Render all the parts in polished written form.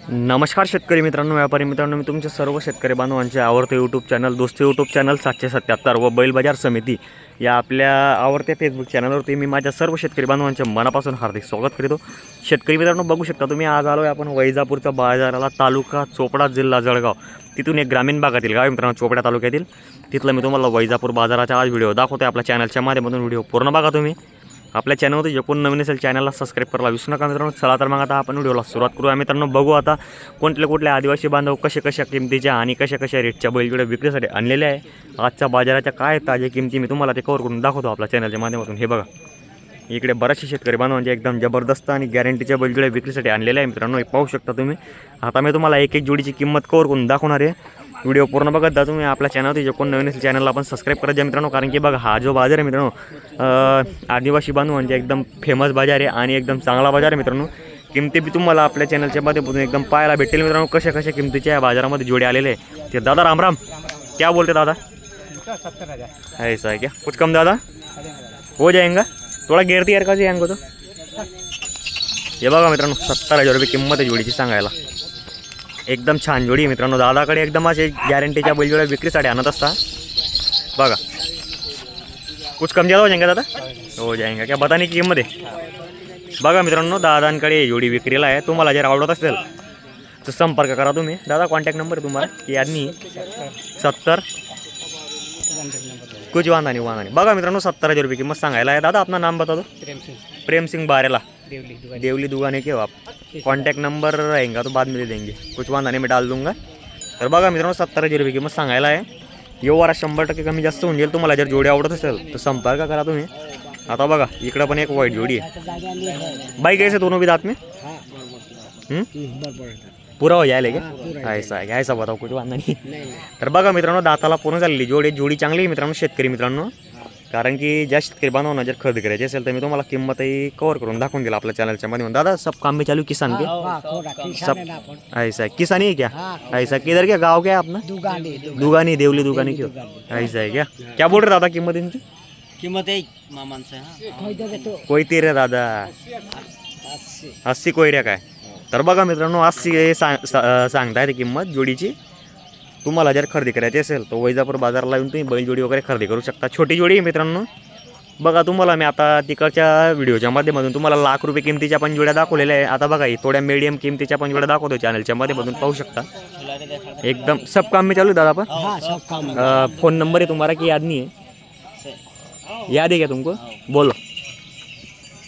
नमस्कार शेतकरी मित्रांनो, व्यापारी मित्रांनो, मी तुमच्या सर्व शेतकरी बांधवांचे आवडते यूट्यूब चॅनल दोस्ती यूट्यूब चॅनल 777 व बैल बाजार समिती या आपल्या आवडत्या फेसबुक चॅनलवरती मी माझ्या सर्व शेतकरी बांधवांचे मनापासून हार्दिक स्वागत करतो। शेतकरी मित्रांनो, बघू शकता तुम्ही, आज आलो आहे आपण वैजापूरच्या बाजाराला, तालुका चोपडा, जिल्हा जळगाव। तिथून एक ग्रामीण भागातील गाव मित्रांनो, चोपडा तालुक्यातील, तिथलं मी तुम्हाला वैजापूर बाजाराचा आज व्हिडिओ दाखवतोय। आपल्या चॅनलच्या माध्यमातून व्हिडिओ पूर्ण बघा तुम्ही। आपल्या चॅनलवरती जे कोण नवीन असेल चॅनलला सबस्क्राईब करायला विसरू नका मित्रांनो। चला तर मग आता आपण व्हिडिओला सुरुवात करूया मित्रांनो। बघू आता कुठले आदिवासी बांधव कशा किमतीच्या आणि कशा रेटच्या बैलजोड्या विक्रीसाठी आणलेले आहे। आजच्या बाजाराच्या काय ताज्या किमती मी तुम्हाला ते कव्हर करून दाखवतो आपल्या चॅनलच्या माध्यमातून। हे बघा, इकडे बरेचसे शेतकरी बांधवांचे एकदम जबरदस्त आणि गॅरंटीच्या बैलजोड्या विक्रीसाठी आणलेल्या आहे मित्रांनो। हे पाहू शकता तुम्ही। आता मी तुम्हाला एक जोडीची किंमत कव्हर करून दाखवणार आहे। व्हिडिओ पूर्ण बघत जा तुम्ही। आपल्या चॅनलवरती जे कोण नवीन असेल चॅनलला आपण सबस्क्राईब करत जा मित्रांनो, कारण की बघा, हा जो बाजार आहे मित्रांनो, आदिवासी बांधवांचे एकदम फेमस बाजार आहे आणि एकदम चांगला बाजार आहे मित्रांनो। किमती बी तुम्हाला आपल्या चॅनलच्या माध्यमातून एकदम पाहायला भेटेल मित्रांनो, कशा किमतीच्या या बाजारामध्ये जोडे आलेले आहे। ते दादा राम राम, क्या बोलते दादा? 70,000 ऐसा है क्या? कुछ कम दादा हो जाएगा? थोडा गिरती यार का यांगो तो। हे बघा मित्रांनो, 70,000 रुपये किंमत आहे जोडीची सांगायला। एकदम छान जोडी आहे मित्रांनो। दादाकडे एकदम असे गॅरंटीच्या बैलजोड्या विक्रीसाठी आणत असता बघा। कुछ कम ज़्यादा हो जाएंगे दादा? हो जाएंगे क्या? बताने की किंमत आहे बघा मित्रांनो। दादांकडे जोडी विक्रीला आहे। तुम्हाला जर आवडत असेल तर संपर्क करा तुम्ही। दादा कॉन्टॅक्ट नंबर तुम्हाला की आदमी 70 कुछ वांधा नहीं बघा मित्रांनो, 70,000 रुपये किंमत सांगायला आहे। दादा अपना नाम बता दो। प्रेम सिंह बारेला, देवली दुकाने के हो आप। कॉन्टैक्ट नंबर रहेगा तो बाद में दे देंगे, कुछ वांधा नहीं मैं डाल दूंगा। तर बघा मित्रांनो, 70,000 रुपये किंमत सांगायला आहे। व्यवहारात 100% कमी जास्त होऊन जाईल। तुम्हाला जर जोडी आवडत असेल तर संपर्क करा तुम्ही। आता बघा, इकडं पण एक वाईट जोडी आहे। बाई कैसे दोनों भी दांत में पूरा हो जायला क्या? ऐसा बताओ, कुछ वांधा नाही। तर बघा मित्रांनो, दाताला पूर्ण झालेली जोडी चांगली आहे मित्रांनो शेतकरी मित्रांनो। कारण की ज्या शेतकरी बांधवांना जर खरेदी करायची असेल तर मी तुम्हाला किंमतही कव्हर करून दाखवून दिला आपल्या चॅनलच्या माध्यमातून। दादा सब काम में चालू किसान के सब ऐसा है? किसानी है क्या? ऐसा किधर क्या गाँव क्या है अपना? दुगानी, देवली दुगानी क्यों? ऐसा है क्या? क्या बोल रहे दादा किंमत इनकी? किंमत आहे मामांचं कोई तेरे दादा 80 कोयऱ्या काय? तर बघा मित्रांनो, 80 सांगताय किंमत जोडीची। तुम्हाला जर खरेदी करायची असेल तर वैजापूर बाजारला येऊन तुम्ही बैलजोडी वगैरे खरेदी करू शकता। छोटी जोडी आहे मित्रांनो। बघा, तुम्हाला मी आता तिकडच्या व्हिडिओच्या माध्यमातून तुम्हाला लाख रुपये किमतीच्या पण जोड्या दाखवलेल्या आहे। आता बघा, थोड्या मीडियम किमतीच्या पण जोड्या दाखवतो चॅनलच्या माध्यमातून, पाहू शकता। एकदम सब काम में चालू दादा आपण। फोन नंबर है तुम्हारा कि याद नहीं है? याद है क्या तुमको? बोलो।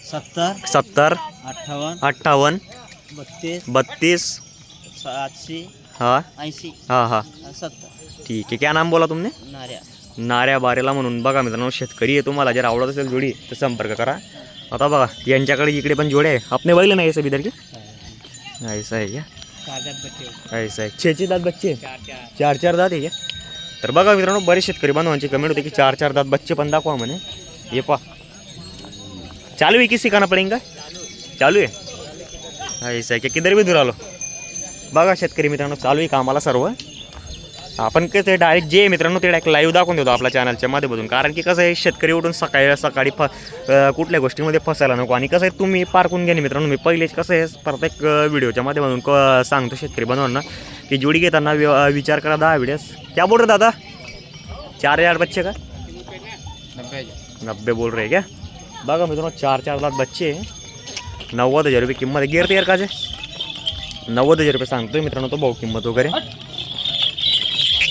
70 58 32 80 हाँ 80 हाँ 70 ठीक है। क्या नाम बोला तुमने? नाऱ्या बारेला म्हणून। बघा मित्रांनो, शेतकरी आहे। तुम्हाला जर आवडत असेल जोडी तर संपर्क करा। आता बघा, यांच्याकडे इकडे पण जोडे आहे। आपने बैल नाही ऐसा इधर के? ऐसा है क्या? ऐसा है। 6 दात बच्चे, 4 दात आहे क्या? तर बघा मित्रांनो, बरेच शेतकरी बांधवांची कमेंट होते की 4 दात बच्चे पण दाखवा म्हणे। ये पा चालू है की सिखाना पडेगा? चालू आहे ऐसा है क्या? किधर भी दूर आलो बघा शेतकरी मित्रांनो, चालू आहे कामाला सर्व। आपण कसं डायरेक्ट जे मित्रांनो ते डायरेक्ट लाईव्ह दाखवून देतो आपल्या चॅनलच्या माध्यमातून। कारण की कसं आहे, शेतकरी उठून सकाळी कुठल्या गोष्टीमध्ये फसायला नको। आणि कसं आहे, तुम्ही पारखून घ्या मित्रांनो। मी पहिलेच कसं आहे, प्रत्येक व्हिडिओच्या माध्यमातून सांगतो शेतकरी बांधवांना की जोडी घेताना विचार करा 10 वेळेस। क्या बोल रहे दादा? 4,000 बच्चे का? 90 बोल रहे क्या? बघा मित्रांनो, 4 लाख बच्चे, 90,000 रुपये किंमत आहे। गिरते यार काजे 90,000 रुपये सांगतोय मित्रांनो तो भाऊ किंमत वगैरे।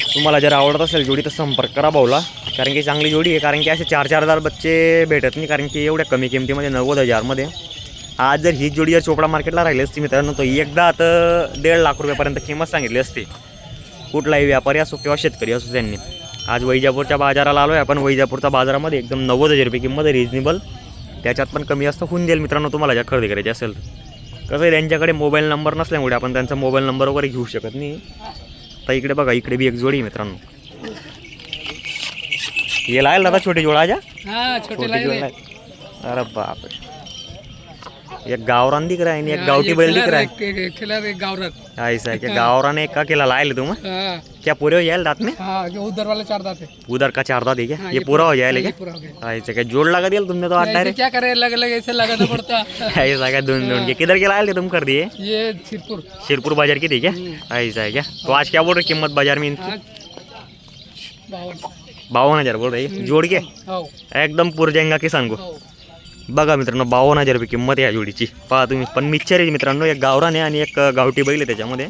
तुम्हाला जर आवडत असेल जोडी तर संपर्क करा भाऊला, कारण की चांगली जोडी आहे। कारण की असे 4,000 बच्चे भेटत नाही, कारण की एवढ्या कमी किमतीमध्ये 90,000 मध्ये। आज जर ही जोडी जर चोपडा मार्केटला राहिली असती मित्रांनो, तर एकदा तर 1.5 लाख रुपयापर्यंत किंमत सांगितली असती। कुठलाही व्यापारी असो किंवा शेतकरी असो त्यांनी। आज वैजापूरच्या बाजाराला आलो आहे आपण। वैजापूरच्या बाजारामध्ये एकदम 90,000 रुपये किंमत आहे, रिजनेबल। त्याच्यात पण कमी जास्त होऊन जाईल मित्रांनो तुम्हाला जर खरेदी करायची असेल तर। कसं आहे, त्यांच्याकडे मोबाईल नंबर नसल्यामुळे आपण त्यांचा मोबाईल नंबर वगैरे घेऊ शकत नाही। तर इकडे बघा, इकडे बी एक जोडी मित्रांनो। ये लायल दादा छोटी जोडा जा, छोटी जोडा। अरे बापरे, एक गावरान दिख रहा है आणि एक गावठी बैल दिख रहा है। खिलार एक गावरन। ऐसा है क्या? गावरान एक का केला लाए तुम? हाँ क्या पूरे हो जाए दांत में? हाँ, जो उधर वाले 4 दांत है। उधर का 4 दांत है क्या? हाँ, ये पूरा हो जाए ये लेके? पूरा हो गया। ऐसा क्या? जोड़ लगा दिया तुमने तो आठ ऐसे डायरेक्ट। क्या करे, अलग अलग ऐसे लगाना पड़ता। ऐसा क्या? ढूंढ के किधर के लाए थे तुम कर दिए? ये सिरपुर। शिरपुर बाजार की थी क्या? ऐसा है क्या? तो आज क्या बोल रहे कीमत बाजार में इनकी? हाँ 52। 52,000 बोल रही जोड़ के हो एकदम पुर जाएंगा किसान को। हो। बघा मित्रांनो 52,000 रुपये किंमत आहे या जोडीची। पहा तुम्ही, पण मिक्सर आहे मित्रांनो, एक गावरान आहे आणि एक गावठी बैल आहे त्याच्यामध्ये,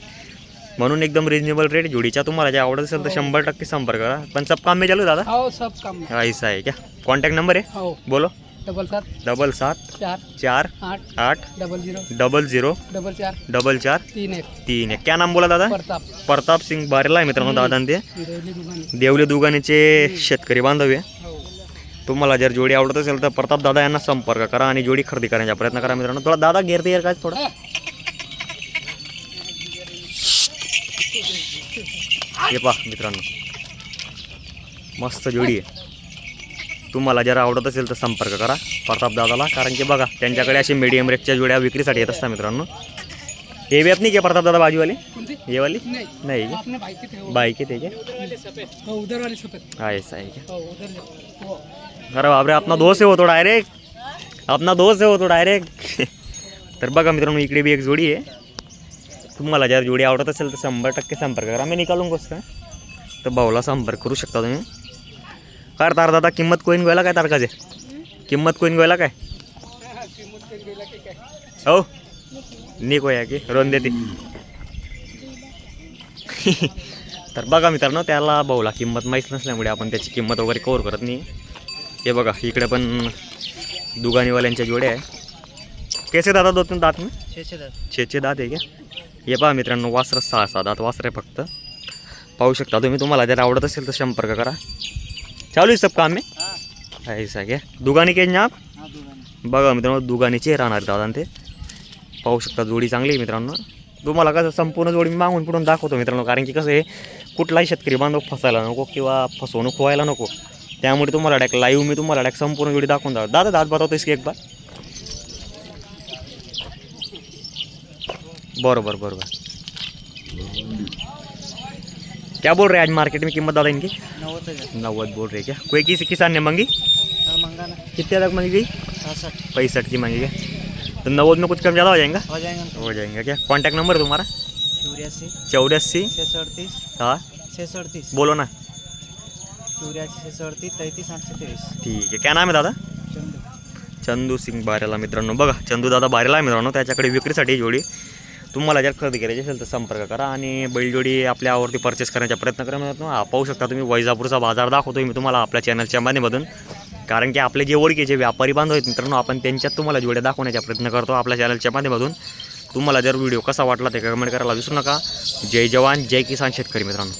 म्हणून एकदम रिजनेबल रेट जोडीच्या। तुम्हाला जे आवडत असेल तर 100% संपर्क करा। पण सब काम में चालू दादा? हो सब काम में। ऐसा है क्या? कॉन्टॅक्ट नंबर है हो बोलो। 77 77 4 4 8 8 00 00 44 44 3 1 3 है। क्या नाम बोला दादा? प्रताप। प्रताप सिंग बारेला आहे मित्रांनो दादा ते हिरोली दुकान। देवले दुगानीचे शेतकरी बांधव आहे। हो तुम्हाला जर जोडी आवडत असेल तर प्रताप दादा यांना संपर्क करा आणि जोडी खरेदी करण्याचा प्रयत्न करा मित्रांनो। थोडा दादा घेरते यार काय थोडा। हे पहा मित्रांनो, मस्त जोडी आहे। तुम्हाला जर आवडत असेल तर संपर्क करा प्रताप दादाला, कारण की बघा त्यांच्याकडे असे मीडियम रेटच्या जोड्या विक्रीसाठी येत असतात मित्रांनो। हे बी अपनी क्या प्रताप दादा बाजूवाली? कौन सी? ये वाली नहीं नहीं क्या? आपने बाइक थे वो। बाईक आहे ते उधर वाले सफेद। हो उधर वाले सफेद। क्या? ऐसा है क्या? हो उधर जाओ। वो अरे बापरे, अपना दोस्त आहे हो तो डायरेक्ट, अपना दोस्त आहे हो तो डायरेक्ट। तर बघा मित्रांनो, इकडे बी एक जोडी आहे। तुम्हाला जर जोडी आवडत असेल तर 100% संपर्क करा। मी निकालून कसं काय तर भाऊला संपर्क करू शकता तुम्ही। काय तार दादा किंमत कोईन गोयला काय तारकाचे? किंमत कोईन गोयला काय? हो नी कोया की रोन देते। तर बघा मित्रांनो, त्याला भाऊला किंमत माहीत नसल्यामुळे आपण त्याची किंमत वगैरे कवर करत नाही। हे बघा इकडे पण दुगानीवाल्यांच्या जोड्या आहे। कैसे दादा दो तीन दात में? 6 दात आहे क्या? हे पहा मित्रांनो, वासरं 6 दात वासरं आहे फक्त, पाहू शकता तुम्ही। तुम्हाला जर आवडत असेल तर संपर्क करा। चालू आहे सब काम में? ऐसा क्या? दुगानी के आप? बघा मित्रांनो, दुगानीचे राहणार दादा ते, पाहू शकता। जोडी चांगली आहे मित्रांनो। तुम्हाला कसं संपूर्ण जोडी मी मागून पुढून दाखवतो मित्रांनो, कारण की कसं आहे, कुठलाही शेतकरी बांधव फसायला नको किंवा फसवणूक व्हायला नको, त्यामुळे तुम्हाला डायरेक्ट लाईव्ह मी तुम्हाला डायरेक्ट संपूर्ण जोडी दाखवून दादा। दादा दात बतावतो इसकी एक बार। बरोबर बरोबर। क्या बोल रहे हैं आज मार्केट में कीमत दादा इनकी? 90 बोल रहे क्या? कोई किसी किसान ने मांगी? मंगाना कितने तक मांगी गई? 65 की मांगी गई। तो 90 में कुछ कम ज़्यादा हो जाएगा? हो जाएगा। हो जाएगा क्या? कॉन्टैक्ट नंबर तुम्हारा? 84 84 638 हाँ 638 बोलो ना। 84 638 33 823। ठीक आहे। क्या नाम आहे दादा? चंदू। चंदू सिंग बारेला मित्रांनो। बघा चंदू दादा बारेला आहे मित्रांनो, त्याच्याकडे विक्रीसाठी ही जोडी। तुम्हाला जर खरेदी करायची असेल तर संपर्क करा आणि बैलजोडी आपल्या आवडती परचेस करण्याचा प्रयत्न करा मित्रांनो। हा पाहू शकता तुम्ही, वैजापूरचा बाजार दाखवतोय मी तुम्हाला आपल्या चॅनलच्या माध्यमातून, कारण की आपले जे ओळखीचे व्यापारी बांधव आहेत मित्रांनो, आपण त्यांच्यात तुम्हाला जोड्या दाखवण्याचा प्रयत्न करतो आपल्या चॅनलच्या माध्यमातून। तुम्हाला जर व्हिडिओ कसा वाटला ते कमेंट करायला विसरू नका। जय जवान जय किसान शेतकरी मित्रांनो।